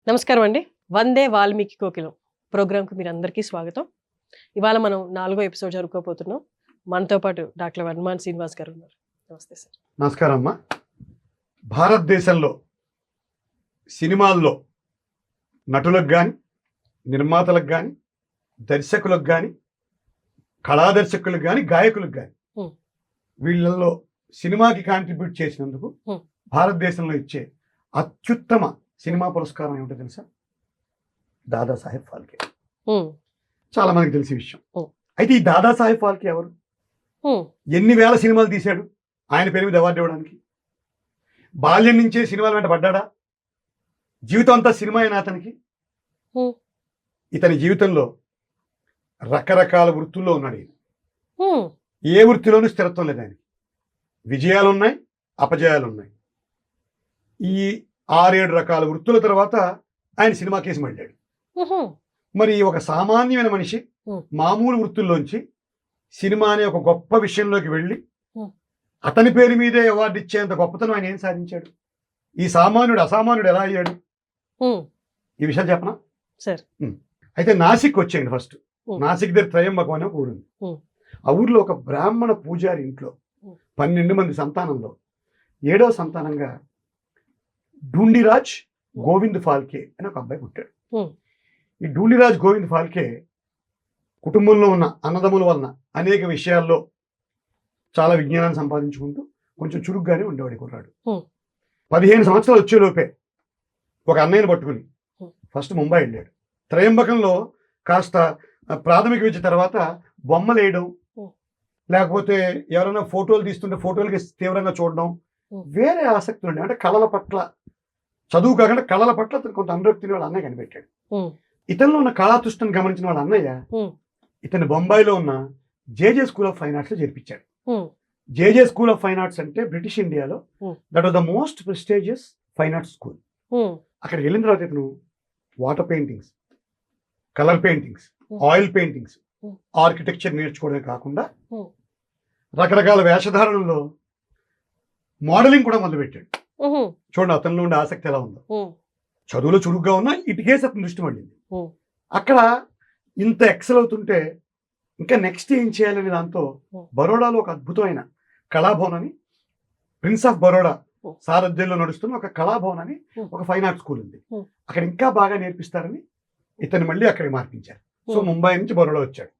నమస్కారం అండి. వందే వాల్మీకి కోకిలం ప్రోగ్రామ్కి మీరు అందరికీ స్వాగతం. ఇవాళ మనం 4వ ఎపిసోడ్ జరుపుకోబోతున్నాం. మనతో పాటు డాక్టర్ వడ్మాన్ శ్రీనివాస్ గారు ఉన్నారు. నమస్తే సార్. నమస్కారం అమ్మా. భారతదేశంలో సినిమాల్లో నటులకు కానీ, నిర్మాతలకు కానీ, దర్శకులకు కానీ, కళాదర్శకులకు కానీ, గాయకులకు కానీ వీళ్ళల్లో సినిమాకి కాంట్రిబ్యూట్ చేసినందుకు భారతదేశంలో ఇచ్చే అత్యుత్తమ సినిమా పురస్కారం ఏమిటో తెలుసా? దాదాసాహెబ్ ఫాల్కే. చాలా మనకి తెలిసే విషయం. అయితే ఈ దాదాసాహెబ్ ఫాల్కే ఎవరు? ఎన్ని వేల సినిమాలు తీశాడు ఆయన పేరు మీద అవార్డు ఇవ్వడానికి? బాల్యం నుంచే సినిమాల వెంట పడ్డాడా? జీవితం అంతా సినిమా అయినా అతనికి? ఇతని జీవితంలో రకరకాల వృత్తుల్లో ఉన్నాడు ఈయన. ఏ వృత్తిలోనూ స్థిరత్వం లేదు ఆయనకి. విజయాలు ఉన్నాయి, అపజయాలు ఉన్నాయి. ఈ 6-7 రకాల వృత్తుల తర్వాత ఆయన సినిమా కేసు మళ్ళాడు. మరి ఒక సామాన్యమైన మనిషి మామూలు వృత్తుల్లోంచి సినిమా అనే ఒక గొప్ప విషయంలోకి వెళ్ళి అతని పేరు మీదే అవార్డు ఇచ్చేంత గొప్పతనం ఆయన ఏం సాధించాడు? ఈ సామాన్యుడు అసామాన్యుడు ఎలా అయ్యాడు? ఈ విషయాలు చెప్పనా? అయితే నాసిక్ వచ్చేయండి. ఫస్ట్ నాసిక్ దగ్గర త్రయంబకం అనే ఒక ఊరుంది. ఆ ఊర్లో ఒక బ్రాహ్మణ పూజారి ఇంట్లో 12 మంది సంతానంలో 7వ సంతానంగా ఢూండిరాజ్ గోవింద్ ఫాల్కే అని ఒక అబ్బాయి పుట్టాడు. ఈ ఢూండిరాజ్ గోవింద్ ఫాల్కే కుటుంబంలో ఉన్న అన్నదమ్ముల వలన అనేక విషయాల్లో చాలా విజ్ఞానాన్ని సంపాదించుకుంటూ కొంచెం చురుగ్గానే ఉండేవాడు కుర్రాడు. 15 సంవత్సరాలు వచ్చేలోపే ఒక అన్నయ్యను పట్టుకుని ఫస్ట్ ముంబై వెళ్ళాడు. త్రయంబకంలో కాస్త ప్రాథమిక విద్య తర్వాత బొమ్మలు వేయడం, లేకపోతే ఎవరైనా ఫోటోలు తీస్తుంటే ఫోటోలకి తీవ్రంగా చూడడం, వేరే ఆసక్తులు ఉండే. అంటే కళల పట్ల, చదువు కాకుండా కళల పట్ల అతను కొంత అనురక్తిని వాళ్ళ అన్నయ్య కనిపెట్టాడు. ఇతనిలో ఉన్న కళాతృష్టిని గమనించిన వాళ్ళ అన్నయ్య ఇతను బొంబాయిలో ఉన్న JJ school of fine arts లో చేర్పించాడు. JJ school of fine arts అంటే బ్రిటిష్ ఇండియాలో that was the most prestigious fine arts school. అక్కడికి వెళ్ళిన తర్వాత ఇతను water paintings, colour paintings, oil paintings, architecture నేర్చుకోవడమే కాకుండా రకరకాల వేషధారణలో మోడలింగ్ కూడా మొదలుపెట్టాడు. చూడండి అతనిలో ఉండే ఆసక్తి ఎలా ఉందో. చదువులో చురుగ్గా ఉన్నా ఇటుకేసి అతను దృష్టి పడింది. అక్కడ ఇంత ఎక్సెల్ అవుతుంటే ఇంకా నెక్స్ట్ ఏం చేయాలనే దాంతో బరోడాలో ఒక అద్భుతమైన కళాభవన్ అని, ప్రిన్స్ ఆఫ్ బరోడా సారథ్యంలో నడుస్తున్న ఒక కళాభవన్ అని ఒక ఫైన్ ఆర్ట్ స్కూల్ ఉంది. అక్కడ ఇంకా బాగా నేర్పిస్తారని ఇతను మళ్ళీ అక్కడికి మార్పించారు. సో ముంబై నుంచి బరోడా వచ్చాడు.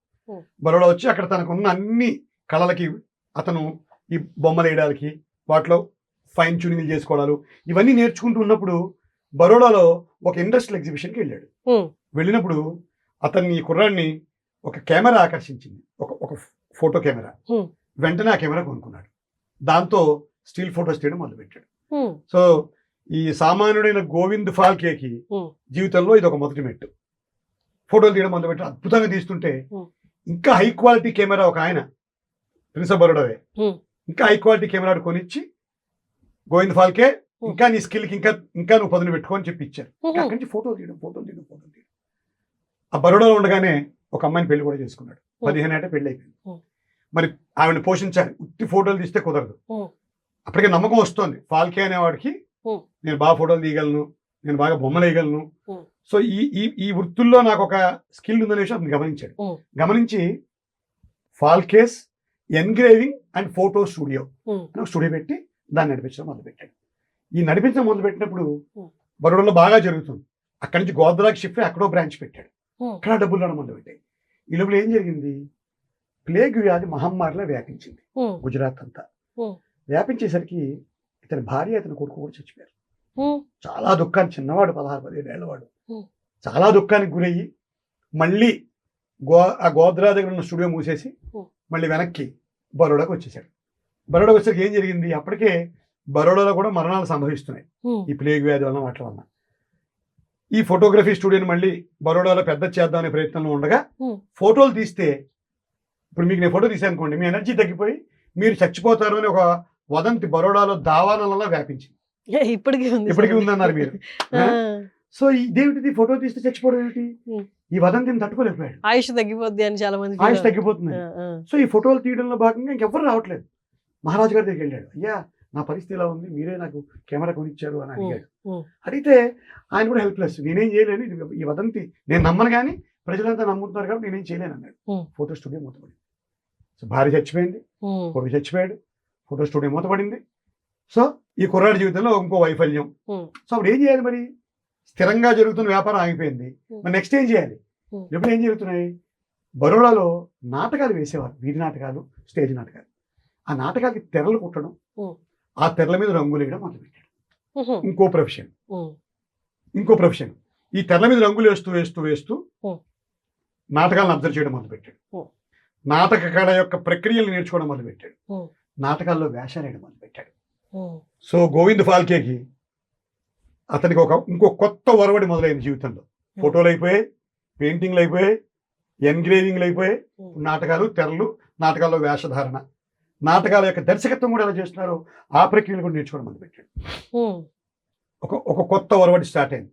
బరోడా వచ్చి అక్కడ తనకున్న అన్ని కళలకి అతను ఈ బొమ్మలు వేయడానికి, వాటిలో ఫైన్ ట్యూనింగ్ చేసుకోవడాలు ఇవన్నీ నేర్చుకుంటూ ఉన్నప్పుడు బరోడాలో ఒక ఇండస్ట్రియల్ ఎగ్జిబిషన్కి వెళ్ళాడు. వెళ్ళినప్పుడు అతన్ని కుర్రాడిని ఒక కెమెరా ఆకర్షించింది, ఒక ఫోటో కెమెరా. వెంటనే ఆ కెమెరా కొనుక్కున్నాడు. దాంతో స్టిల్ ఫోటోస్ తీయడం మొదలుపెట్టాడు. సో ఈ సామాన్యుడైన గోవింద్ ఫాల్కేకి జీవితంలో ఇది ఒక మొదటి మెట్టు. ఫోటోలు తీయడం మొదలుపెట్టాడు. అద్భుతంగా తీస్తుంటే ఇంకా హై క్వాలిటీ కెమెరా ఒక ఆయన ప్రిన్స్ ఆఫ్ బరోడావే ఇంకా హై క్వాలిటీ కెమెరా కొనిచ్చి, గోవింద్ ఫాల్కే ఇంకా నీ స్కిల్కి ఇంకా నువ్వు పదును పెట్టుకోని చెప్పి ఇచ్చారు. అక్కడి నుంచి ఫోటోలు తీయడం. ఆ బరోడాలో ఉండగానే ఒక అమ్మాయిని పెళ్లి కూడా చేసుకున్నాడు. 15 ఏట పెళ్లి అయిపోయింది. మరి ఆవిడని పోషించాలి, ఉత్తి ఫోటోలు తీస్తే కుదరదు. అప్పటికే నమ్మకం వస్తుంది ఫాల్కే అనేవాడికి, నేను బాగా ఫోటోలు తీయగలను, నేను బాగా బొమ్మలు వేయగలను. సో ఈ వృత్తుల్లో నాకు ఒక స్కిల్ ఉందనే విషయం అతను గమనించాడు. గమనించి ఫాల్కేస్ ఎన్గ్రేవింగ్ అండ్ ఫోటో స్టూడియో అని ఒక స్టూడియో పెట్టి దాన్ని నడిపించడం మొదలుపెట్టాడు. ఈ నడిపించడం మొదలుపెట్టినప్పుడు బరోడాలో బాగా జరుగుతుంది. అక్కడి నుంచి గోద్రాకి షిఫ్ట్ అయ్యి అక్కడో బ్రాంచ్ పెట్టాడు. అక్కడ డబ్బులు రావడం మొదలుపెట్టాయి. ఈ లోపల ఏం జరిగింది? ప్లేగ్ వ్యాధి మహమ్మారిలో వ్యాపించింది గుజరాత్ అంతా. వ్యాపించేసరికి ఇతని భార్య, ఇతని కొడుకు కూడా చచ్చిపోయారు. చాలా దుఃఖాన్ని, చిన్నవాడు 16-17 ఏళ్ల వాడు, చాలా దుఃఖానికి గురయ్యి మళ్ళీ ఆ గోద్రా దగ్గర ఉన్న స్టూడియో మూసేసి మళ్ళీ వెనక్కి బరోడాకి వచ్చేసాడు. బరోడా వచ్చేసరికి ఏం జరిగింది? అప్పటికే బరోడాలో కూడా మరణాలు సంభవిస్తున్నాయి ఈ ప్లేగ్ వ్యాధి వలన, వాటి వలన. ఈ ఫోటోగ్రఫీ స్టూడియోని మళ్ళీ బరోడాలో పెద్ద చేద్దామనే ప్రయత్నంలో ఉండగా ఫోటోలు తీస్తే, ఇప్పుడు మీకు నేను ఫోటో తీసాను అనుకోండి, మీ ఎనర్జీ తగ్గిపోయి మీరు చచ్చిపోతారు అని ఒక వదంతి బరోడాలో దావాలలో వ్యాపించింది. ఇప్పటికీ ఉందన్నారు మీరు. సో ఇదేమిటిది, ఫోటో తీస్తే చచ్చిపోవడం ఏమిటి? ఈ వదంతిని తట్టుకోలేకపోయాడు. ఆయుష్ తగ్గిపోద్ది అని చాలా మంది, ఆయుష్ తగ్గిపోతుంది. సో ఈ ఫోటోలు తీయడంలో భాగంగా ఇంకెవ్వరు రావట్లేదు. మహారాజు గారి దగ్గరికి వెళ్ళాడు. అయ్యా నా పరిస్థితి ఇలా ఉంది, మీరే నాకు కెమెరా కొనిచ్చారు అని అడిగాడు. ఉమ్. అడిగితే ఆయన కూడా హెల్ప్లెస్, నేనేం చేయలేను, ఈ వదంతి నేను నమ్మను కానీ ప్రజలంతా నమ్ముతున్నారు కాబట్టి నేనేం చేయలేను అన్నాడు. Photo studio మూతపడింది. సో భార్య చచ్చిపోయింది, కొడుకు చచ్చిపోయాడు, ఫోటో స్టూడియో మూతపడింది. సో ఈ కుర్రాడి జీవితంలో ఇంకో వైఫల్యం. సో అప్పుడు ఏం చేయాలి మరి? స్థిరంగా జరుగుతున్న వ్యాపారం ఆగిపోయింది, మరి నెక్స్ట్ ఏం చేయాలి? ఎప్పుడు ఏం జరుగుతున్నాయి? బరోడాలో నాటకాలు వేసేవారు, వీధి నాటకాలు, స్టేజ్ నాటకాలు. ఆ నాటకాలకి తెరలు కుట్టడం, ఆ తెరల మీద రంగులు వేయడం మొదలుపెట్టాడు. ఇంకో ప్రొఫెషన్. ఈ తెరల మీద రంగులు వేస్తూ నాటకాలను అబ్జర్వ్ చేయడం మొదలుపెట్టాడు. నాటక కళ యొక్క ప్రక్రియలు నేర్చుకోవడం మొదలుపెట్టాడు. నాటకాల్లో వేషాలు వేయడం మొదలుపెట్టాడు. సో గోవింద్ ఫాల్కేకి అతనికి ఇంకో కొత్త ఒరవడి మొదలైంది జీవితంలో. ఫోటోలు అయిపోయాయి, పెయింటింగ్లు అయిపోయాయి, ఎన్గ్రేవింగ్లు అయిపోయాయి, నాటకాలు, తెరలు, నాటకాల్లో వేషధారణ, నాటకాల యొక్క దర్శకత్వం కూడా ఎలా చేస్తున్నారో ఆ ప్రక్రియలు కూడా నేర్చుకోవడం మొదలుపెట్టాడు. ఒక కొత్త ఒరవడి స్టార్ట్ అయింది.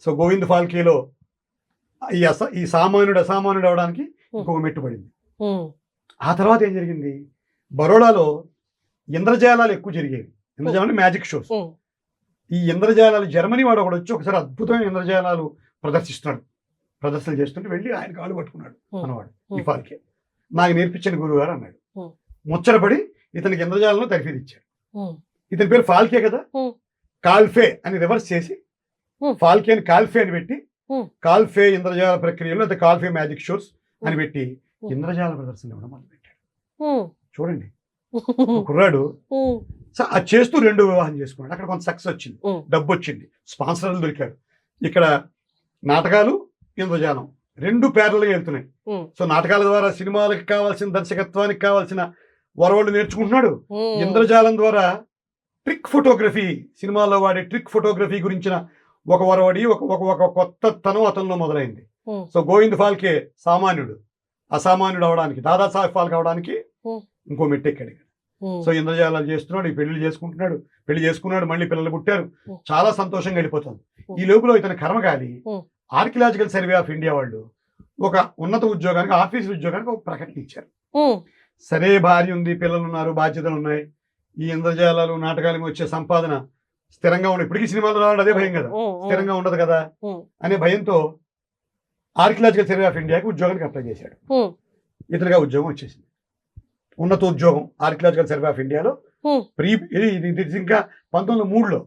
సో గోవింద్ ఫాల్కేలో ఈ సామాన్యుడు అసామాన్యుడు అవడానికి ఇంకొక మెట్టు పడింది. ఆ తర్వాత ఏం జరిగింది? బరోడాలో ఇంద్రజాలాలు ఎక్కువ జరిగేవి. ఇంద్రజాలం మ్యాజిక్ షోస్. ఈ ఇంద్రజాలాలు జర్మనీ వాడు ఒకడు వచ్చి ఒకసారి అద్భుతమైన ఇంద్రజాలాలు ప్రదర్శనలు చేస్తుంటే వెళ్ళి ఆయన కాళ్ళు పట్టుకున్నాడు అన్నవాడు. ఈ ఫాల్కే నాకు నేర్పించిన గురువు గారు అన్నాడు. ముచ్చటపడి ఇతనికి ఇంద్రజాలంలో తర్ఫీదు ఇచ్చాడు. ఇతని పేరు ఫాల్కే కదా, కాల్ఫే అని రివర్స్ చేసి ఫాల్కే అని కాల్ఫే అని పెట్టి కాల్ఫే ఇంద్రజాల ప్రక్రియలో అయితే కాల్ఫే మ్యాజిక్ షోస్ అని పెట్టి ఇంద్రజాల ప్రదర్శన ఇవ్వడం మొదలు పెట్టాడు. చూడండి, కుర్రాడు అది చేస్తూ 2 వివాహం చేసుకున్నాడు. అక్కడ కొంత సక్సెస్ వచ్చింది, డబ్బు వచ్చింది, స్పాన్సర్లు దొరికాడు. ఇక్కడ నాటకాలు, ఇంద్రజాలం 2 ప్యారల్గా వెళ్తున్నాయి. సో నాటకాల ద్వారా సినిమాలకు కావాల్సిన దర్శకత్వానికి కావాల్సిన వరవళ్ళు నేర్చుకుంటున్నాడు. ఇంద్రజాలం ద్వారా ట్రిక్ ఫోటోగ్రఫీ, సినిమాల్లో వాడే ట్రిక్ ఫోటోగ్రఫీ గురించిన ఒక వరవడి, ఒక కొత్త తనం అతనిలో మొదలైంది. సో గోవింద్ ఫాల్కే సామాన్యుడు అసామాన్యుడు అవడానికి, దాదాసాహెబ్ ఫాల్కే అవడానికి ఇంకో మెట్టెక్కాడు. సో ఇంద్రజాలాలు చేస్తున్నాడు, ఈ పెళ్లి చేసుకున్నాడు, మళ్ళీ పిల్లలు పుట్టారు, చాలా సంతోషంగా వెళ్ళిపోతుంది. ఈ లోపల ఇతని కర్మకాలి ఆర్కియలాజికల్ సర్వే ఆఫ్ ఇండియా వాళ్ళు ఒక ఉన్నత ఉద్యోగానికి, ఆఫీసు ఉద్యోగానికి ఒక ప్రకటన ఇచ్చారు. సరే, భార్య ఉంది, పిల్లలు ఉన్నారు, బాధ్యతలు ఉన్నాయి, ఈ ఇంద్రజాలాలు నాటకాలు వచ్చే సంపాదన స్థిరంగా ఉండదు, ఇప్పటికీ సినిమాలు రావడం అదే భయం కదా, స్థిరంగా ఉండదు కదా అనే భయంతో ఆర్కియలాజికల్ సర్వే ఆఫ్ ఇండియాకి ఉద్యోగానికి అప్లై చేశాడు. ఇతనిగా ఉద్యోగం వచ్చేసింది, ఉన్నత ఉద్యోగం ఆర్కియలాజికల్ సర్వే ఆఫ్ ఇండియాలో. ఇది ఇంకా 1903లో,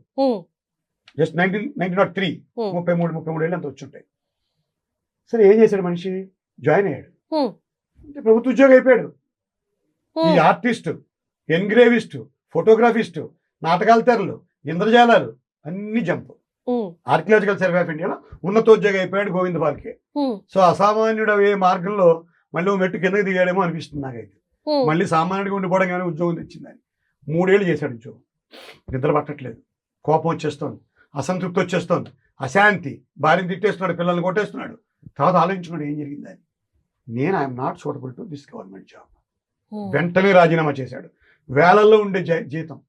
జస్ట్ 1903, 33 ఏళ్ళు అంత వచ్చుంటాయి. సరే, ఏం చేశాడు మనిషి? జాయిన్ అయ్యాడు, ప్రభుత్వ ఉద్యోగం అయిపోయాడు. ఈ ఆర్టిస్ట్, ఎన్గ్రేవిస్ట్, ఫోటోగ్రాఫిస్ట్, నాటకాల తెరలు, ఇంద్రజాలాలు అన్ని జంప్. ఆర్కియలాజికల్ సర్వే ఆఫ్ ఇండియాలో ఉన్నతోద్యోగం అయిపోయాడు గోవింద్ ఫాల్కే. సో అసామాన్యుడు ఏ మార్గంలో మళ్ళీ మెట్టు కిందకి దిగాడేమో అనిపిస్తుంది నాకైతే. మళ్ళీ సామాన్యుడిగా ఉండిపోవడం కానీ ఉద్యోగం తెచ్చిందని 3 ఏళ్ళు చేశాడు ఉద్యోగం. నిద్ర పట్టట్లేదు, కోపం వచ్చేస్తోంది, అసంతృప్తి వచ్చేస్తోంది, అశాంతి, భార్యను తిట్టేస్తున్నాడు, పిల్లల్ని కొట్టేస్తున్నాడు. తర్వాత ఆలోచించుకున్నాడు ఏం జరిగిందని. I'm not suitable to this government job. వెంటనే రాజీనామా చేశాడు. వేలల్లో ఉండే జీతం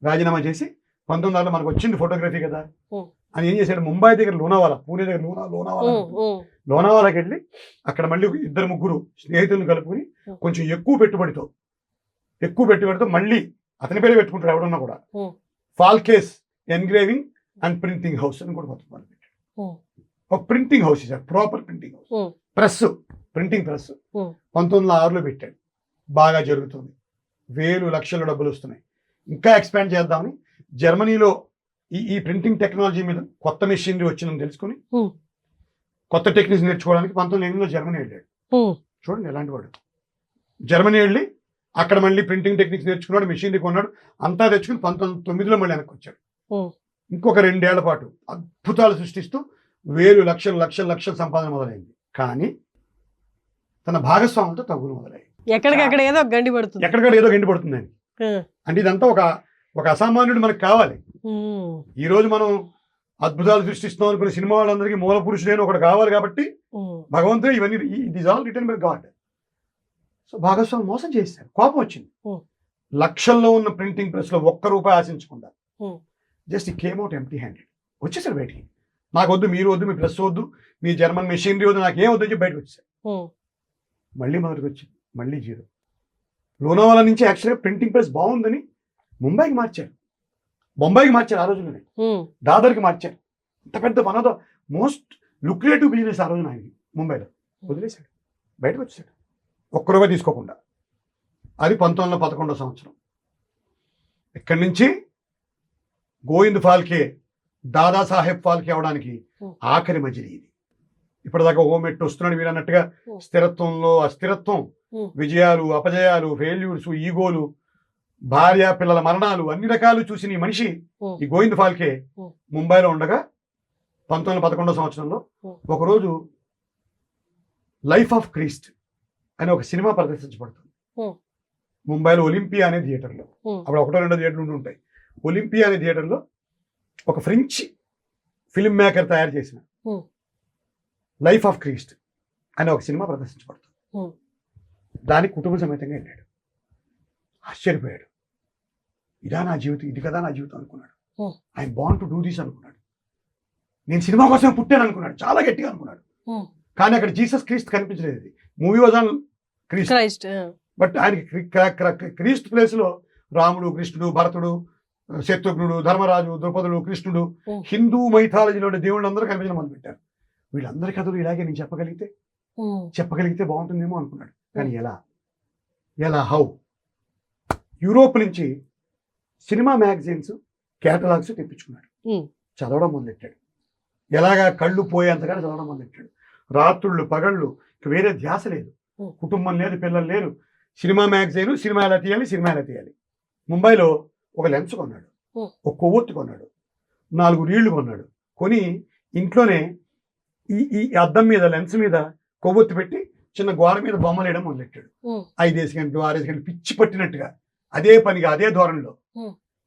రాజీనామా చేసి 1900 మనకు వచ్చింది ఫోటోగ్రఫీ కదా అని ఏం చేశాడు? ముంబై దగ్గర లోనావాలా, పూణే దగ్గర లోనావాలాకి వెళ్ళి అక్కడ మళ్ళీ 2-3 స్నేహితులను కలుపుకుని కొంచెం ఎక్కువ పెట్టుబడితో మళ్ళీ అతని పేరే పెట్టుకుంటాడు ఎవడన్నా కూడా, Phalke's engraving and printing house అని కూడా మొత్తం మొదలు పెట్టాడు. ఒక ప్రింటింగ్ హౌస్ ఇచ్చాడు, proper printing house, printing press 1906లో పెట్టాడు. బాగా జరుగుతుంది, వేలు లక్షల డబ్బులు వస్తున్నాయి. ఇంకా ఎక్స్పాండ్ చేద్దామని జర్మనీలో ఈ ప్రింటింగ్ టెక్నాలజీ మీద కొత్త మెషినరీ వచ్చిందని తెలుసుకుని కొత్త టెక్నిక్స్ నేర్చుకోవడానికి 1908లో జర్మనీ వెళ్ళాడు. చూడండి ఎలాంటి వాడు. జర్మనీ వెళ్ళి అక్కడ మళ్ళీ ప్రింటింగ్ టెక్నిక్స్ నేర్చుకున్నాడు, మెషినరీ కొన్నాడు, అంతా తెచ్చుకుని 1909లో మళ్ళీ వెనక్కి వచ్చాడు. ఇంకొక 2 ఏళ్ల పాటు అద్భుతాలు సృష్టిస్తూ వేలు లక్షల సంపాదన మొదలైంది. కానీ తన భాగస్వాములతో తగ్గులు మొదలయ్యాయి. ఎక్కడికక్కడ ఏదో గండి పడుతుందని. అంటే ఇదంతా ఒక అసామాన్యుడు మనకు కావాలి. ఈ రోజు మనం అద్భుతాలు సృష్టిస్తున్నాం అనుకునే సినిమా వాళ్ళందరికీ మూల పురుషుడైన ఒకటి కావాలి. కాబట్టి భగవంతుడు ఇవన్నీ it is all written by God. So భాగస్వామి మోసం చేశారు, కోపం వచ్చింది. లక్షల్లో ఉన్న ప్రింటింగ్ ప్రెస్ లో ₹1 ఆశించకుండా జస్ట్ ఈ కేమ్ అవుట్ ఎంప్టీ హ్యాండెడ్. వచ్చేసారు బయటికి. నాకు వద్దు, మీరు వద్దు, మీ ప్రెస్ వద్దు, మీ జర్మన్ మెషినరీ వద్దు, నాకేం వద్దు అని చెప్పి బయటకు వచ్చేసారు. మళ్ళీ మొదటికి వచ్చింది, మళ్ళీ 0. లోనావాలా నుంచి యాక్చువల్గా ప్రింటింగ్ ప్రెస్ బాగుందని ముంబైకి మార్చారు, బొంబాయికి మార్చారు, ఆ రోజుల్లోనే దాదర్కి మార్చారు. ఇంత పెద్ద one of the most lucrative business ఆ రోజున ఆయనకి ముంబైలో. వదిలేశాడు, బయటకు వచ్చాడు ఒక్క రూపాయి తీసుకోకుండా. అది 1911 సంవత్సరం. ఇక్కడి నుంచి గోవింద్ ఫాల్కే దాదాసాహెబ్ ఫాల్కే అవడానికి ఆఖరి మజిలీ ఇది. ఇప్పటిదాకా ఓ మెట్టు వస్తున్నాడు మీరు అన్నట్టుగా. స్థిరత్వంలో అస్థిరత్వం, విజయాలు అపజయాలు, ఫెయిల్యూర్స్, ఈగోలు, భార్య పిల్లల మరణాలు, అన్ని రకాలు చూసిన ఈ మనిషి, ఈ గోవింద్ ఫాల్కే ముంబైలో ఉండగా 1911 సంవత్సరంలో ఒకరోజు లైఫ్ ఆఫ్ క్రీస్ట్ అనే ఒక సినిమా ప్రదర్శించబడుతుంది ముంబైలో ఒలింపియా అనే థియేటర్లో. అప్పుడు 1-2 థియేటర్లు ఉంటాయి. ఒలింపియా అనే థియేటర్లో ఒక ఫ్రెంచ్ ఫిల్మ్ మేకర్ తయారు చేసిన లైఫ్ ఆఫ్ క్రీస్ట్ అనే ఒక సినిమా ప్రదర్శించబడుతుంది. దానికి కుటుంబ సమేతంగా వెళ్ళాడు. ఆశ్చర్యపోయాడు. ఇదా నా జీవితం, ఇది కదా నా జీవితం అనుకున్నాడు. ఐ బాంట్ టు డూ దిస్ అనుకున్నాడు. నేను సినిమా కోసమే పుట్టాను అనుకున్నాడు, చాలా గట్టిగా అనుకున్నాడు. కానీ అక్కడ జీసస్ క్రీస్త్ కనిపించలేదు. Movie was on Christ, but ఆయనకి క్రీస్తు ప్లేస్ లో రాముడు, కృష్ణుడు, భరతుడు, శత్రుఘ్నుడు, ధర్మరాజు, ద్రౌపదుడు, కృష్ణుడు, హిందూ మైథాలజీలో దేవుళ్ళు అందరూ కనిపించడం మొదలుపెట్టారు. వీళ్ళందరి కథలు ఇలాగే నేను చెప్పగలిగితే బాగుంటుందేమో అనుకున్నాడు. కానీ ఎలా హౌ యూరోప్ నుంచి సినిమా మ్యాగజైన్స్, క్యాటలాగ్స్ తెప్పించుకున్నాడు. చదవడం మొదలెట్టాడు. ఎలాగా కళ్ళు పోయేంతగా చదవడం మొదలెట్టాడు. రాత్రుళ్ళు పగళ్ళు వేరే ధ్యాస లేదు, కుటుంబం లేదు, పిల్లలు లేరు. సినిమా మ్యాగజైన్, సినిమా ఎలా తీయాలి. ముంబైలో ఒక లెన్స్ కొన్నాడు, ఒక కొవ్వొత్తి కొన్నాడు, 4 రీళ్లు కొన్నాడు. కొని ఇంట్లోనే ఈ అద్దం మీద, లెన్స్ మీద కొవ్వొత్తి పెట్టి చిన్న గోడ మీద బొమ్మలు వేయడం మొదలెట్టాడు. 5 గంటలు 6 గంటలు పిచ్చి పట్టినట్టుగా అదే పనిగా అదే ధోరణిలో.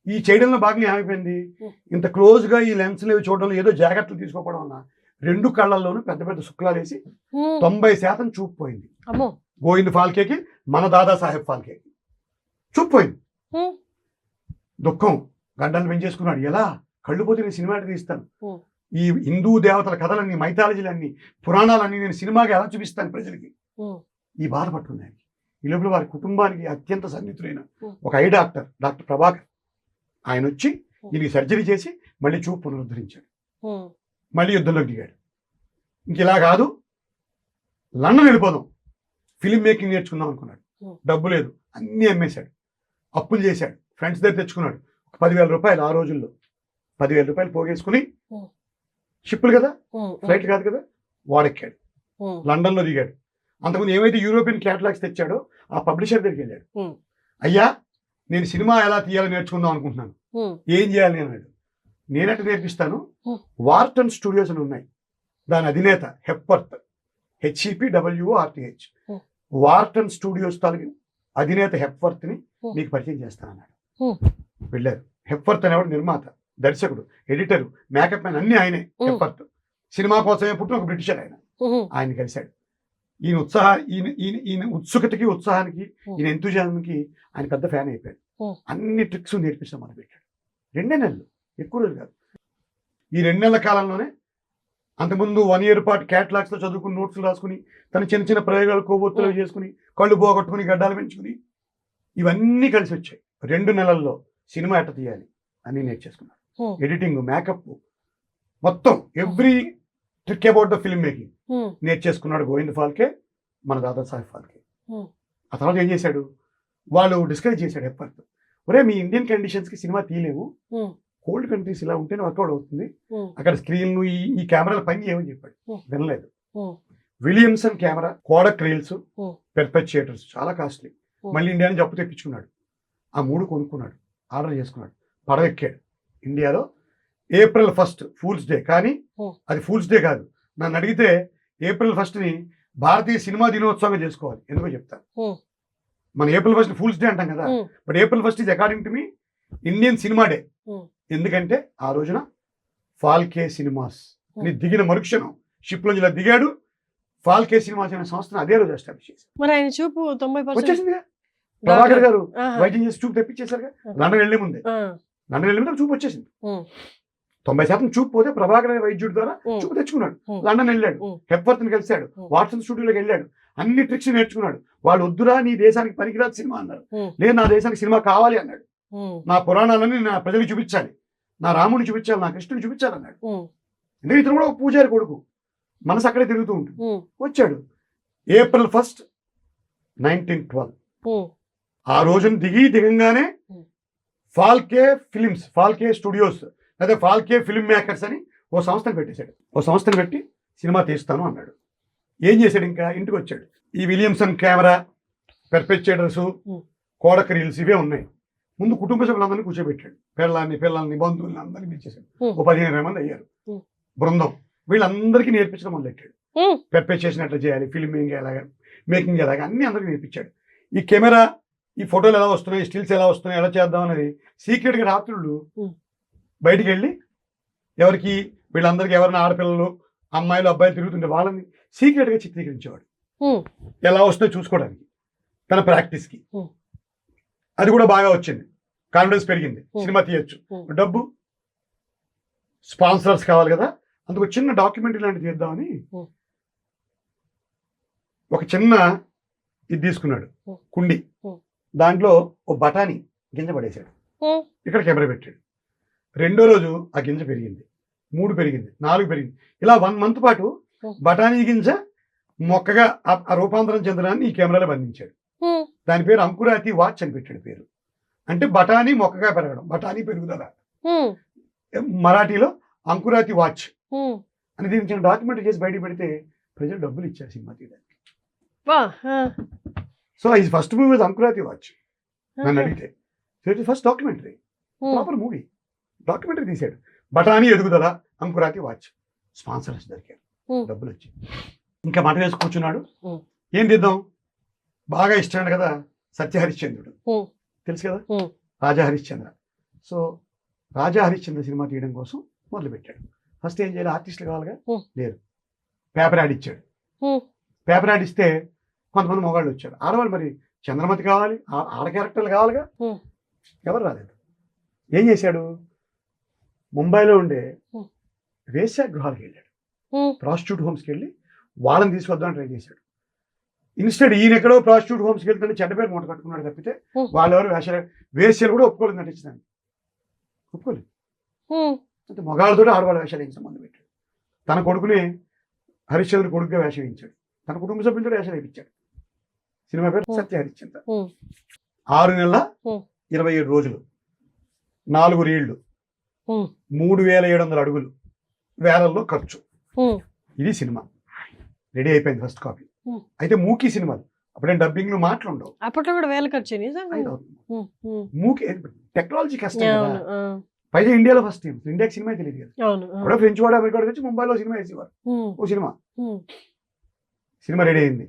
ఈ చేయడంలో భాగంగా ఏమైపోయింది, ఇంత క్లోజ్ గా ఈ లెన్స్లు చూడడంలో ఏదో జాగ్రత్తలు తీసుకోవడం వల్ల 2 కళ్ళల్లోనూ పెద్ద పెద్ద శుక్లాలు వేసి 90% చూపు పోయింది. గోవింద్ ఫాల్కేకి, మన దాదాసాహెబ్ ఫాల్కేకి చూపు పోయింది. దుఃఖం గడ్డలు పెంచేసుకున్నాడు. ఎలా కళ్ళు పోతే నేను సినిమా తీస్తాను, ఈ హిందూ దేవతల కథలన్నీ, మైథాలజీలన్నీ, పురాణాలన్నీ నేను సినిమాగా ఎలా చూపిస్తాను ప్రజలకి, ఈ బాధ పట్టుకుంది. ఈ లోపల వారి కుటుంబానికి అత్యంత సన్నిహితుడైన ఒక ఐ డాక్టర్, డాక్టర్ ప్రభాకర్, ఆయన వచ్చి దీనికి సర్జరీ చేసి మళ్ళీ చూపు పునరుద్ధరించాడు. మళ్ళీ యుద్ధంలోకి దిగాడు. ఇంక ఇలా కాదు, లండన్ వెళ్ళిపోదాం, ఫిలిం మేకింగ్ నేర్చుకుందాం అనుకున్నాడు. డబ్బు లేదు, అన్నీ అమ్మేశాడు, అప్పులు చేశాడు, ఫ్రెండ్స్ దగ్గర తెచ్చుకున్నాడు. 10,000 రూపాయలు ఆ రోజుల్లో, 10,000 రూపాయలు పోగేసుకుని, షిప్పులు కదా, ఫ్లైట్ కాదు కదా, వాడెక్కాడు, లండన్లో దిగాడు. అంతకుముందు ఏమైతే యూరోపియన్ క్యాటలాగ్స్ తెచ్చాడో ఆ పబ్లిషర్ దగ్గరికి వెళ్ళాడు. అయ్యా, నేను సినిమా ఎలా తీయాలో నేర్చుకుందాం అనుకుంటున్నాను, ఏం చేయాలి అన్నాడు. నేనట్టు నేర్పిస్తాను, వార్టన్ స్టూడియోస్ అని ఉన్నాయి, దాని అధినేత హెప్వర్త్, HEPWORTH, వార్టన్ స్టూడియోస్ తాలూకు అధినేత హెప్వర్త్ ని నీకు పరిచయం చేస్తాను అన్నాడు. వెళ్ళారు. హెప్వర్త్ అనేవాడు నిర్మాత, దర్శకుడు, ఎడిటర్, మేకప్ మ్యాన్, అన్ని ఆయనే. హెప్వర్త్ సినిమా కోసమే పుట్టిన ఒక బ్రిటిషర్ ఆయన. ఆయన కలిశాడు. ఈయన ఉత్సుకతకి, ఉత్సాహానికి, ఈయన ఎంతూజియాజంకి ఆయన పెద్ద ఫ్యాన్ అయిపోయాడు. అన్ని ట్రిక్స్ నేర్పించడం మొదలుపెట్టాడు. 2 నెలలు, ఎక్కువ రోజులు కాదు. ఈ 2 నెలల కాలంలోనే అంతకుముందు 1 year పాటు క్యాటలాగ్స్ లో చదువుకుని, నోట్స్లు రాసుకుని, తన చిన్న చిన్న ప్రయోగాలు, కొవ్వొత్తులు చేసుకుని, కళ్ళు పోగొట్టుకుని, గడ్డాలు పెంచుకుని, ఇవన్నీ కలిసి వచ్చాయి. 2 నెలల్లో సినిమా ఎట్ట తీయాలి అని నేర్చేసుకున్నాడు. ఎడిటింగ్, మేకప్, మొత్తం every trick about the film making నేర్చేసుకున్నాడు గోవింద్ ఫాల్కే, మన దాదాసాహెబ్ ఫాల్కే. ఆ తర్వాత ఏం చేశాడు, వాళ్ళు డిస్కరేజ్ చేశాడు హెప్వర్త్. ఒరే, మీ ఇండియన్ కండిషన్స్ కి సినిమా తీయలేవు, కోల్డ్ కంట్రీస్ ఇలా ఉంటేనే వర్కౌట్ అవుతుంది, అక్కడ స్క్రీన్లు, ఈ కెమెరాల పని చేయమని చెప్పాడు. వినలేదు. విలియమ్సన్ కెమెరా, కోడక్ రీల్స్, పెర్పెచ్యుయేటర్స్ చాలా కాస్ట్లీ, మళ్ళీ ఇండియాని జప్పు తెప్పించుకున్నాడు. ఆ 3 కొనుక్కున్నాడు, ఆర్డర్ చేసుకున్నాడు, పడవ ఎక్కాడు. ఇండియాలో April 1st ఫూల్స్ డే, కానీ అది ఫూల్స్ డే కాదు. నన్ను అడిగితే April 1st ని భారతీయ సినిమా దినోత్సవంగా చేసుకోవాలి. ఎందుకో చెప్తాను. మన April 1st ఫూల్స్ డే అంటాం కదా, but April 1st is according to me Indian cinema day. ఎందుకంటే ఆ రోజున ఫాల్కే సినిమాస్ అని దిగిన మరుక్షణం షిప్ లో దిగాడు. ఫాల్కే సినిమాస్ అనే సంస్థను అదే రోజు ఎస్టాబ్లిష్ చేశారు. మరి ఆయన చూపు 90% వచ్చేసింది. ప్రభాకర్ గారు వైద్యం చేసి చూపు తెప్పించేశారు. లండన్ వెళ్లే ముందే చూపు వచ్చేసింది. 90% చూపు పోతే ప్రభాకర్ అనే వైద్యుడి ద్వారా చూపు తెచ్చుకున్నాడు. లండన్ వెళ్ళాడు, హెప్వర్త్ ని కలిశాడు, వాట్సన్ స్టూడియోలోకి వెళ్ళాడు, అన్ని ట్రిక్స్ నేర్చుకున్నాడు. వాళ్ళు వద్దురా, నీ దేశానికి పనికిరాదు సినిమా అన్నారు. లేదు, నా దేశానికి సినిమా కావాలి అన్నాడు. నా పురాణాలని నా ప్రజలకు చూపించాలి, నా రాముడిని చూపించాలి, నా కృష్ణుని చూపించాలి అన్నాడు. అంటే ఇతను కూడా ఒక పూజారి కొడుకు, మనసు అక్కడే తిరుగుతూ ఉంటుంది. వచ్చాడు April 1st, 1912. ఆ రోజున దిగంగానే ఫాల్కే ఫిలిమ్స్, ఫాల్కే స్టూడియోస్ లేదా ఫాల్కే ఫిల్మ్ మేకర్స్ అని ఓ సంస్థను పెట్టేశాడు. ఓ సంస్థను పెట్టి సినిమా తీస్తాను అన్నాడు. ఏం చేశాడు? ఇంకా ఇంటికి వచ్చాడు. ఈ విలియమ్సన్ కెమెరా, పెర్పెచ్యుయేటర్స్, కోడక రీల్స్ ఇవే ఉన్నాయి. ముందు కుటుంబ సభ్యులందరినీ కూర్చోబెట్టాడు. పిల్లల్ని బంధువుల్ని అందరినీ పిలిచేశాడు. ఓ 15-20 మంది అయ్యారు బృందం. వీళ్ళందరికీ నేర్పించడం మొదలెట్టాడు. పెర్పెచ్యుయేషన్ ఎట్లా చేయాలి, ఫిల్మింగ్ ఎలాగా, మేకింగ్ ఎలాగా అన్ని అందరికీ నేర్పించాడు. ఈ కెమెరా, ఈ ఫోటోలు ఎలా వస్తున్నాయి, స్టిల్స్ ఎలా వస్తున్నాయి, ఎలా చేద్దాం అనేది సీక్రెట్గా రాత్రులు బయటికి వెళ్ళి ఎవరికి వీళ్ళందరికీ ఎవరైనా ఆడపిల్లలు అమ్మాయిలు అబ్బాయిలు తిరుగుతుంటే వాళ్ళని సీక్రెట్గా చిత్రీకరించేవాడు. ఎలా వస్తుందో చూసుకోవడానికి, తన ప్రాక్టీస్కి. అది కూడా బాగా వచ్చింది, కాన్ఫిడెన్స్ పెరిగింది, సినిమా తీయచ్చు. డబ్బు, స్పాన్సర్స్ కావాలి కదా, అందుకు చిన్న డాక్యుమెంటరీ లాంటివి తీద్దామని ఒక చిన్న ఇది తీసుకున్నాడు, కుండి. దాంట్లో ఓ బఠానీ గింజ పడేశాడు. ఇక్కడ కెమెరా పెట్టాడు. రెండో రోజు ఆ గింజ పెరిగింది, 3 పెరిగింది, 4 పెరిగింది. ఇలా 1 month పాటు బఠానీ గింజ మొక్కగా ఆ రూపాంతరం చెందడాన్ని ఈ కెమెరాలో బంధించాడు. దాని పేరు అంకురాతి వాచ్ అని పెట్టాడు పేరు. అంటే బఠానీ మొక్కగా పెరగడం, బఠానీ పెరుగుదల. మరాఠీలో అంకురాతి వాచ్ అని దీనికి చిన్న డాక్యుమెంటరీ చేసి బయట పెడితే ప్రజలు డబ్బులు ఇచ్చారు సినిమా తీయడానికి. సో ఈ ఫస్ట్ మూవీ వాజ్ అంకురాతి వాచ్. నన్ను అడిగితే so it first documentary, proper movie. Documentary తీశాడు. బఠానీ ఎదుగుదల, అంకురాతి వాచ్. స్పాన్సర్స్ దొరికారు, డబ్బులు వచ్చి ఇంకా మాట వేసి కూర్చున్నాడు. ఏం తీద్దాం? బాగా ఇష్టం కదా సత్య హరిశ్చంద్రుడు, తెలుసు కదా, రాజా హరిశ్చంద్ర. సో రాజా హరిశ్చంద్ర సినిమా తీయడం కోసం మొదలుపెట్టాడు. ఫస్ట్ ఏం చేయాలి? ఆర్టిస్టులు కావాలిగా, లేరు. పేపర్ యాడ్ ఇచ్చాడు. పేపర్ యాడ్ ఇస్తే కొంతమంది మొగాళ్ళు వచ్చారు. ఆడవాళ్ళు మరి చంద్రమతి కావాలి, ఆడ క్యారెక్టర్లు కావాలిగా, ఎవరు రాలేదు. ఏం చేశాడు? ముంబైలో ఉండే వేశ్యాగృహాలకు వెళ్ళాడు, ప్రాస్టిట్యూట్ హోమ్స్కి వెళ్ళి వాళ్ళని తీసుకొద్దామని ట్రై చేశాడు. ఇన్స్టెడ్ ఈయన ఎక్కడో ప్రాస్టిట్యూట్ హోమ్స్కి వెళ్తుంటే చెడ్డ పేరు మూట కట్టుకున్నాడు తప్పితే వాళ్ళెవరు వేశ్యలు కూడా ఒప్పుకోలేదు, నటించడానికి ఒప్పుకోలేదు. అంటే మగాళ్ళతో ఆడవాళ్ళ వేషాలు వేయించి సంబంధం పెట్టాడు. తన కొడుకుని హరిశ్చంద్ర కొడుకుగా వేషం వేయించాడు, తన కుటుంబ సభ్యులతో వేషాలు వేయించాడు. సినిమా పేరు సత్య హరిశ్చంద్ర. 6 నెలల 27 రోజులు, 4 రీళ్లు, 3700 అడుగులు, వేలల్లో ఖర్చు. ఇది సినిమా రెడీ అయిపోయింది, ఫస్ట్ కాపీ. అయితే మూకీ సినిమాలు అప్పుడే డబ్బింగ్ మాటలు ఉండవు, అప్పట్లో కూడా వేల ఖర్చు. మూకీ టెక్నాలజీ కష్టం కదా. పైగా ఇండియాలో ఫస్ట్ టైం, ఇండియాకి సినిమా తెలియదు కదా. అప్పుడే ఫ్రెంచ్ వాడు, అమెరికా వాడు వచ్చి ముంబైలో సినిమా వేసేవారు. ఓ సినిమా రెడీ అయింది.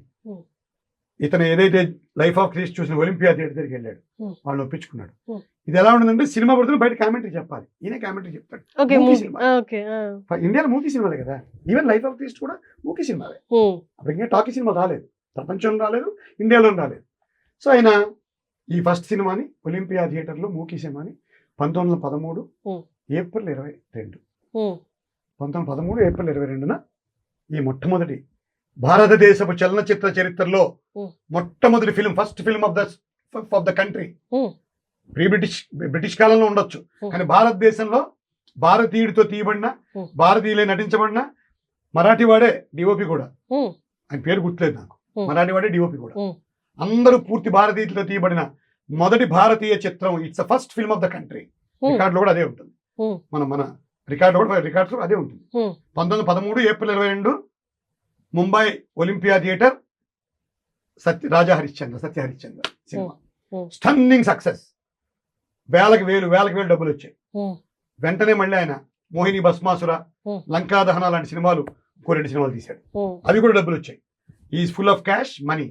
ఇతను ఏదైతే లైఫ్ ఆఫ్ క్రీస్ చూసిన ఒలింపియా థియేటర్ దగ్గరికి వెళ్ళాడు, వాళ్ళు ఒప్పించుకున్నాడు. ఇది ఎలా ఉంటుందంటే సినిమా పడుతుంది, బయట కామెంటరీ చెప్పాలి, ఈయన కామెంటరీ చెప్తాడు. ఇండియాలో మూకీ సినిమాలే కదా, ఈవెన్ లైఫ్ ఆఫ్ క్రీస్ కూడా మూకీ సినిమాలే. అప్పుడు ఇంకా టాకీ సినిమా రాలేదు, ప్రపంచంలో రాలేదు, ఇండియాలో రాలేదు. సో ఆయన ఈ ఫస్ట్ సినిమాని ఒలింపియా థియేటర్లో మూకీ సినిమాని 1913 ఏప్రిల్ 22 1913 ఏప్రిల్ 22న ఈ మొట్టమొదటి భారతదేశపు చలనచిత్ర చరిత్రలో మొట్టమొదటి film, first film of the country. British కాలంలో ఉండొచ్చు, కానీ భారతదేశంలో భారతీయుడితో తీయబడిన, భారతీయులే నటించబడిన, మరాఠీ వాడే డిఓపి కూడా, ఆయన పేరు గుర్తులేదు నాకు, మరాఠీ వాడే డిఓపి కూడా, అందరూ పూర్తి భారతీయులతో తీయబడిన మొదటి భారతీయ చిత్రం. It's first film of the country. రికార్డులో కూడా అదే ఉంటుంది, మన రికార్డులో కూడా అదే ఉంటుంది. 1913 ఏప్రిల్ 22 ముంబై ఒలింపియా థియేటర్, సత్య హరిశ్చంద్ర సినిమా స్టన్నింగ్ సక్సెస్. వేలకు వేలు డబ్బులు వచ్చాయి. వెంటనే మళ్ళీ ఆయన మోహిని భస్మాసుర, లంకా దహన లాంటి సినిమాలు, 2 సినిమాలు తీశాడు, అవి కూడా డబ్బులు వచ్చాయి. Is full of cash money.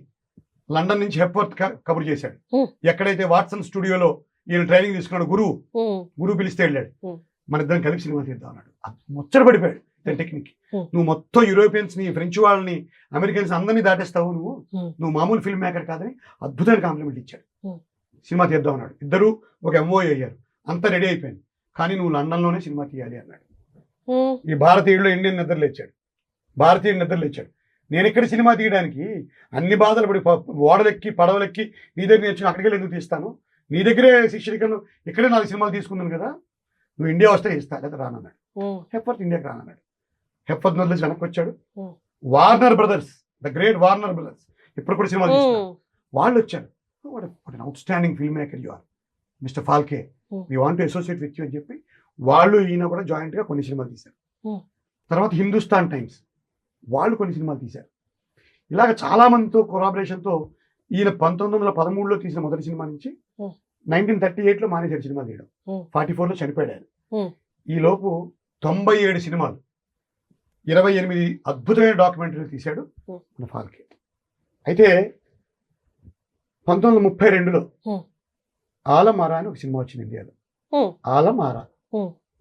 London నుంచి హెప్వర్త్ కబుర్ చేశాడు. ఎక్కడైతే వాట్సన్ స్టూడియోలో ఈయన ట్రైనింగ్ తీసుకున్నాడు, గురువు పిలిస్తే వెళ్ళాడు. మన ఇద్దరం కలిపి సినిమా తీద్దాం అన్నాడు. ముచ్చట పడిపోయాడు టెక్నిక్. నువ్వు మొత్తం యూరోపియన్స్ ని, ఫ్రెంచ్ వాళ్ళని, అమెరికన్స్ అందరినీ దాటేస్తావు, నువ్వు మామూలు ఫిల్మ్ మేకర్ కాదని అద్భుతమైన కాంప్లిమెంట్ ఇచ్చాడు. సినిమా తీద్దాం అన్నాడు. ఇద్దరు ఒక ఎంఓఏ అయ్యారు, అంతా రెడీ అయిపోయింది. కానీ నువ్వు లండన్లోనే సినిమా తీయాలి అన్నాడు. ఈ భారతీయుడిలో ఇండియన్ భారతీయుడు నిద్రలేచాడు. నేను ఇక్కడ సినిమా తీయడానికి అన్ని బాధలు పడి, ఓడలెక్కి పడవలెక్కి నీ దగ్గర నేర్చుకుని అక్కడికి వెళ్ళి ఎందుకు తీస్తాను, నీ దగ్గరే శిష్యుడికను ఇక్కడే 4 సినిమాలు తీసుకున్నాను కదా, నువ్వు ఇండియా వస్తే ఇస్తా, లేదా రానన్నాడు. హెప్వర్త్ ఇండియాకి రానన్నాడు. హెప్వర్త్ వదిలేసి వెనక్కి వచ్చాడు. Warner Brothers, the great Warner Brothers, ఇప్పుడు కూడా సినిమాలు తీస్తున్నారు, వాళ్ళు వచ్చారు. Outstanding filmmaker you are mister Phalke, we want to associate with you అని చెప్పి వాళ్ళు ఈయన కూడా జాయింట్గా కొన్ని సినిమాలు తీశారు. తర్వాత హిందుస్థాన్ టైమ్స్ వాళ్ళు కొన్ని సినిమాలు తీశారు. ఇలాగ చాలా మందితో కొలాబరేషన్తో ఈయన 1913లో తీసిన మొదటి సినిమా నుంచి 1938లో మానేశాడు సినిమా తీయడం. 44లో చనిపోయాడు ఆయన. ఈ లోపు 97 సినిమాలు, 28 అద్భుతమైన డాక్యుమెంటరీలు తీశాడు మన ఫాల్కే. అయితే 1932లో ఆలమారా అని ఒక సినిమా వచ్చింది ఇండియాలో. ఆలమారా,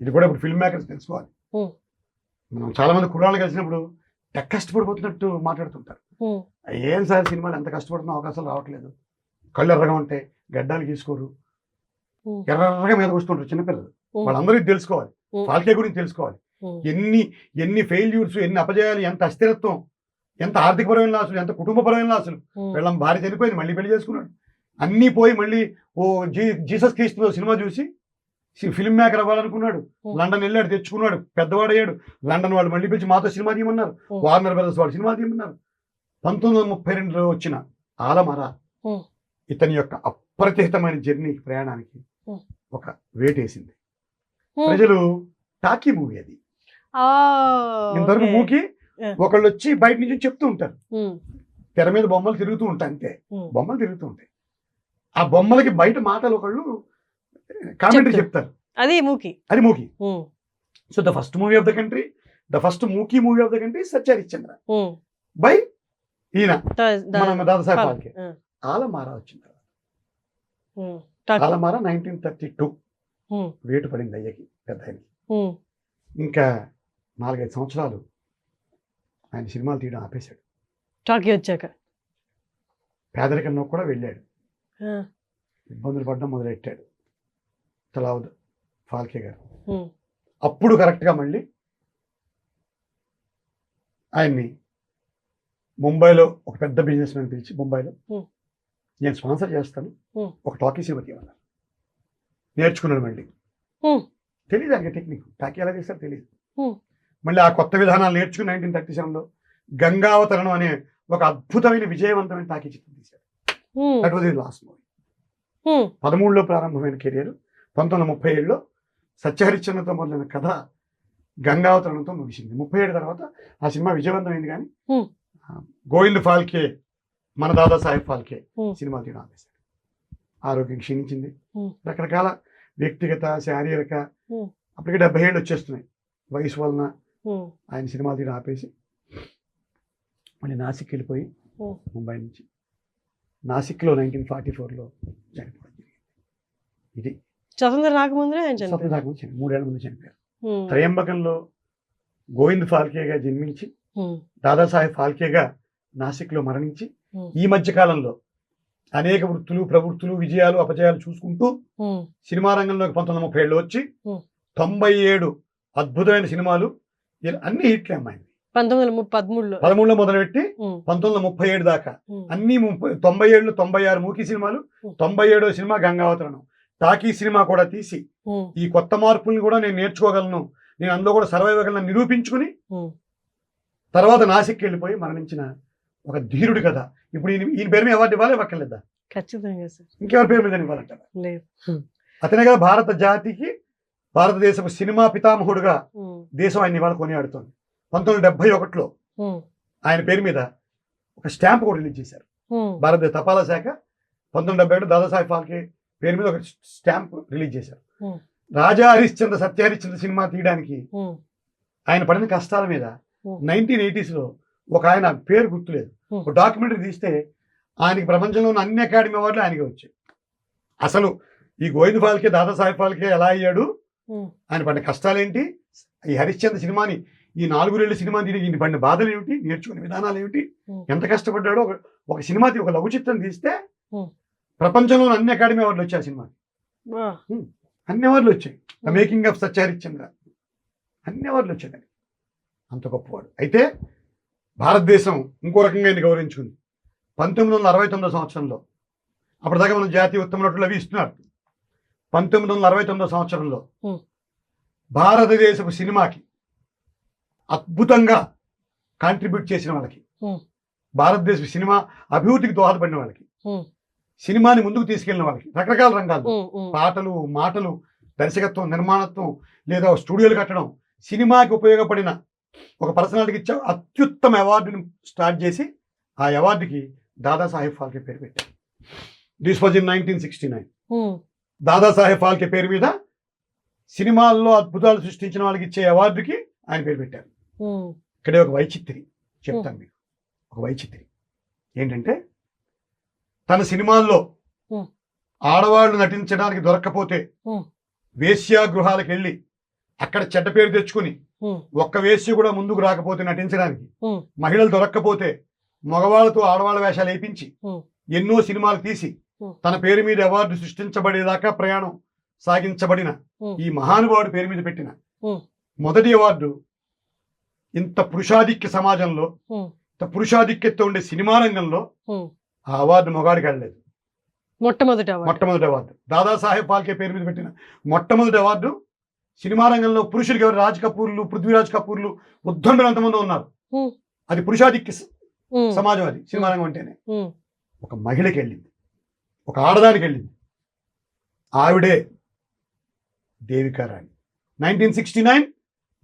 ఇది కూడా ఇప్పుడు ఫిల్మ్ మేకర్స్ తెలుసుకోవాలి. మనం చాలా మంది కుర్రాళ్ళు కలిసినప్పుడు కష్టపడిపోతున్నట్టు మాట్లాడుతుంటారు. ఏం సార్ సినిమాలు ఎంత కష్టపడుతున్నా అవకాశాలు రావట్లేదు, కళ్ళు ఎర్రగా ఉంటాయి, గడ్డాలు గీసుకోరు, ఎర్రగా మీద వస్తుంటారు చిన్నపిల్లలు. వాళ్ళందరికీ తెలుసుకోవాలి, ఫాల్కే గురించి తెలుసుకోవాలి. ఎన్ని ఫెయిల్యూర్స్, ఎన్ని అపజయాలు, ఎంత అస్థిరత్వం, ఎంత ఆర్థికపరమైన లాసులు, ఎంత కుటుంబపరమైన లాసులు. వీళ్ళ భార్య చనిపోయింది, మళ్ళీ పెళ్లి చేసుకున్నాడు, అన్నీ పోయి మళ్ళీ జీసస్ క్రీస్తు సినిమా చూసి ఫిల్మ్ మేకర్ అవ్వాలనుకున్నాడు. లండన్ వెళ్ళాడు, తెచ్చుకున్నాడు, పెద్దవాడయ్యాడు. లండన్ వాళ్ళు మళ్ళీ పిలిచి మాతో సినిమా తీయమన్నారు, వార్నర్ బ్రదర్స్ వాళ్ళు సినిమా తీయమన్నారు. 1932లో వచ్చిన ఆలమరా ఇతని యొక్క అప్రతిహితమైన జర్నీ ప్రయాణానికి ఒక వేటేసింది. ప్రజలు టాకీ మూవీ అది, ఇంతవరకు మూకి ఒకళ్ళు వచ్చి బయట నుంచి చెప్తూ ఉంటారు, తెర మీద బొమ్మలు తిరుగుతూ ఉంటాయి, అంతే బొమ్మలు తిరుగుతూ ఉంటాయి. ఆ బొమ్మలకి బయట మాటలు ఒకళ్ళు కామెంటరీ చెప్తారు, అది మూకీ. So the first movie of the country, the first mooki movie of the country Satya Harishchandra by ఈయన మన దాదాసాహెబ్ ఫాల్కే. ఆలమారా వచ్చిన తర్వాత, ఆలమారా 1932 వేటు పడింది అయ్యకి, పెద్ద ఆయనకి. ఇంకా 4-5 సంవత్సరాలు ఆయన సినిమాలు తీయడం ఆపేశాడు. టాకీ వచ్చాక పేదరికంలో కూడా వెళ్ళాడు, ఇబ్బందులు పడడం మొదలెట్టాడు తలావుద్ ఫాల్కే గారు. అప్పుడు కరెక్ట్గా మళ్ళీ ఆయన్ని ముంబైలో ఒక పెద్ద బిజినెస్ మ్యాన్ పిలిచి, ముంబైలో నేను స్పాన్సర్ చేస్తాను, ఒక టాకీ సినిమా తీయమన్నారు. నేర్చుకున్నాడు మళ్ళీ, తెలియదు ఆయనకి టెక్నిక్, టాకీ ఎలా చేస్తారో తెలియదు. మళ్ళీ ఆ కొత్త విధానాలు నేర్చుకుని 1937లో గంగావతరణం అనే ఒక అద్భుతమైన విజయవంతమైన టాకీ చిత్రం తీశాడు. That was his last movie. 13లో ప్రారంభమైన కెరియర్ 1937లో సత్యహరిశ్చంద్రతో మొదలైన కథ గంగావతరణంతో ముగిసింది. 37 తర్వాత ఆ సినిమా విజయవంతమైంది, కానీ గోవింద్ ఫాల్కే, మన దాదాసాహెబ్ ఫాల్కే సినిమా తీయడం ఆపేశాడు. ఆరోగ్యం క్షీణించింది, రకరకాల వ్యక్తిగత, శారీరక, అప్పటికే 70 ఏళ్ళు వచ్చేస్తున్నాయి వయసు వలన ఆయన సినిమా తీయడం ఆపేసి మళ్ళీ నాసిక్ వెళ్ళిపోయి ముంబై నుంచి నాసిక్లో 1944లో చనిపోవడం జరిగింది. ఇది స్వతంత్రం రాకముందే 3 ఏళ్ల ముందు చనిపోయారు. త్రయంబకంలో గోవింద్ ఫాల్కేగా జన్మించి దాదాసాహెబ్ ఫాల్కేగా నాసిక్లో మరణించి, ఈ మధ్య కాలంలో అనేక వృత్తులు, ప్రవృత్తులు, విజయాలు, అపజయాలు చూసుకుంటూ సినిమా రంగంలోకి 1937లో వచ్చి 97 అద్భుతమైన సినిమాలు, అన్ని హిట్లే అమ్మాయింది. 1913లో మొదలుపెట్టి 1937 దాకా అన్ని 97లో 96 మూకీ సినిమాలు, 97వ సినిమా గంగావతరణం. టాకీ సినిమా కూడా తీసి ఈ కొత్త మార్పుల్ని కూడా నేను నేర్చుకోగలను, నేను అందులో కూడా సర్వైవ్ అవ్వగలను నిరూపించుకుని తర్వాత నాసిక్ వెళ్ళిపోయి మరణించిన ఒక ధీరుడి కథ. ఇప్పుడు ఈయన పేరు మీద అవార్డు ఇవ్వాలి, ఇవ్వక్కర్లేదా? ఖచ్చితంగా సార్. ఇంకెవరి పేరు మీద ఇవ్వాలంటారా? అతనే కదా భారత జాతికి, భారతదేశపు సినిమా పితామహుడుగా దేశం ఆయన ఇవాళ కొనియాడుతోంది. 1971లో ఆయన పేరు మీద ఒక స్టాంప్ కూడా రిలీజ్ చేశారు భారతదేశ తపాలా శాఖ. 1977 దాదాసాహెబ్ ఫాల్కే పేరు మీద ఒక స్టాంప్ రిలీజ్ చేశారు. రాజా హరిశ్చంద్ర, సత్య హరిశ్చంద్ర సినిమా తీయడానికి ఆయన పడిన కష్టాల మీద 1980sలో ఒక ఆయన పేరు గుర్తులేదు, ఒక డాక్యుమెంటరీ తీస్తే ఆయనకి ప్రపంచంలో ఉన్న అన్ని అకాడమీ అవార్డులు ఆయనకి వచ్చాయి. అసలు ఈ గోవింద్ ఫాల్కే, దాదాసాహెబ్ ఫాల్కే ఎలా అయ్యాడు, ఆయన పడిన కష్టాలేంటి, ఈ హరిశ్చంద్ర సినిమాని, ఈ 4 ఏళ్ళ సినిమా ఈయన పడిన బాధలు ఏమిటి, నేర్చుకునే విధానాలు ఏమిటి, ఎంత కష్టపడ్డాడో. ఒక సినిమా ఒక లఘు చిత్రం తీస్తే ప్రపంచంలో అన్ని అకాడమీ అవార్డులు వచ్చాయి ఆ సినిమాకి, అన్ని అవార్డులు వచ్చాయి. ద మేకింగ్ ఆఫ్ సత్య హరిశ్చంద్ర, అన్ని అవార్డులు వచ్చాయి. అంత గొప్పవాడు. అయితే భారతదేశం ఇంకో రకంగా ఆయన గౌరవించుకుంది. 1969 సంవత్సరంలో అప్పటిదాకా మనం జాతీయ ఉత్తమ నటులు అవి ఇస్తున్నారు. 1969 సంవత్సరంలో Hmm. భారతదేశపు సినిమాకి అద్భుతంగా కాంట్రిబ్యూట్ చేసిన వాళ్ళకి, Hmm. భారతదేశ సినిమా అభివృద్ధికి దోహదపడిన వాళ్ళకి, Hmm. సినిమాని ముందుకు తీసుకెళ్లిన వాళ్ళకి రకరకాల రంగాల్లో Hmm. Hmm. పాటలు, మాటలు, దర్శకత్వం, నిర్మాణత్వం, లేదా స్టూడియోలు కట్టడం, సినిమాకి ఉపయోగపడిన ఒక పర్సనాలిటీకి ఇచ్చే అత్యుత్తమ అవార్డుని స్టార్ట్ చేసి ఆ అవార్డుకి దాదాసాహెబ్ ఫాల్కే పేరు పెట్టారు. This was in 1969. Hmm. Dadasaheb Phalke పేరు మీద సినిమాల్లో అద్భుతాలు సృష్టించిన వాళ్ళకి ఇచ్చే అవార్డుకి ఆయన పేరు పెట్టారు. Hmm. ఇక్కడే ఒక వైచిత్రి చెప్తాను మీకు. ఒక వైచిత్రి ఏంటంటే, తన సినిమాల్లో Hmm. ఆడవాళ్ళు నటించడానికి దొరక్కపోతే Hmm. వేశ్యా గృహాలకు వెళ్ళి అక్కడ చెడ్డ పేరు తెచ్చుకుని, Hmm. ఒక్క వేశ్య కూడా ముందుకు రాకపోతే నటించడానికి, Hmm. మహిళలు దొరక్కపోతే మగవాళ్ళతో ఆడవాళ్ళ వేషాలు వేయించి Hmm. ఎన్నో సినిమాలు తీసి Hmm. తన పేరు మీద అవార్డు సృష్టించబడేదాకా ప్రయాణం సాగించబడిన Hmm. ఈ మహానుభావుడు పేరు మీద పెట్టిన Hmm. మొదటి అవార్డు ఇంత పురుషాధిక్య సమాజంలో, Hmm. ఇంత పురుషాధిక్యత ఉండే సినిమా రంగంలో Hmm. ఆ అవార్డు మొగాడికి వెళ్ళలేదు. మొట్టమొదటి award. మొట్టమొదటి అవార్డు దాదాసాహెబ్ ఫాల్కే పేరు మీద పెట్టిన మొట్టమొదటి అవార్డు సినిమా రంగంలో పురుషులకి ఎవరు? రాజ్ కపూర్లు, పృథ్వీరాజ్ కపూర్లు, ఉద్దండులు అంతమంది ఉన్నారు. Hmm. అది పురుషాధిక్య Hmm. సమాజం. అది సినిమా రంగం అంటేనే. Hmm. ఒక మహిళకి వెళ్ళింది, ఒక ఆడదానికి వెళ్ళింది. ఆవిడే Devika Rani. 1969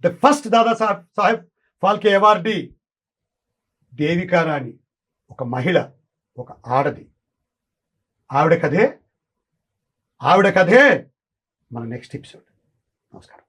the first Dadasaheb Phalke awardee Devika Rani, ఒక మహిళ, ఒక ఆడది. ఆవిడ కథే మన నెక్స్ట్ ఎపిసోడ్. నమస్కారం.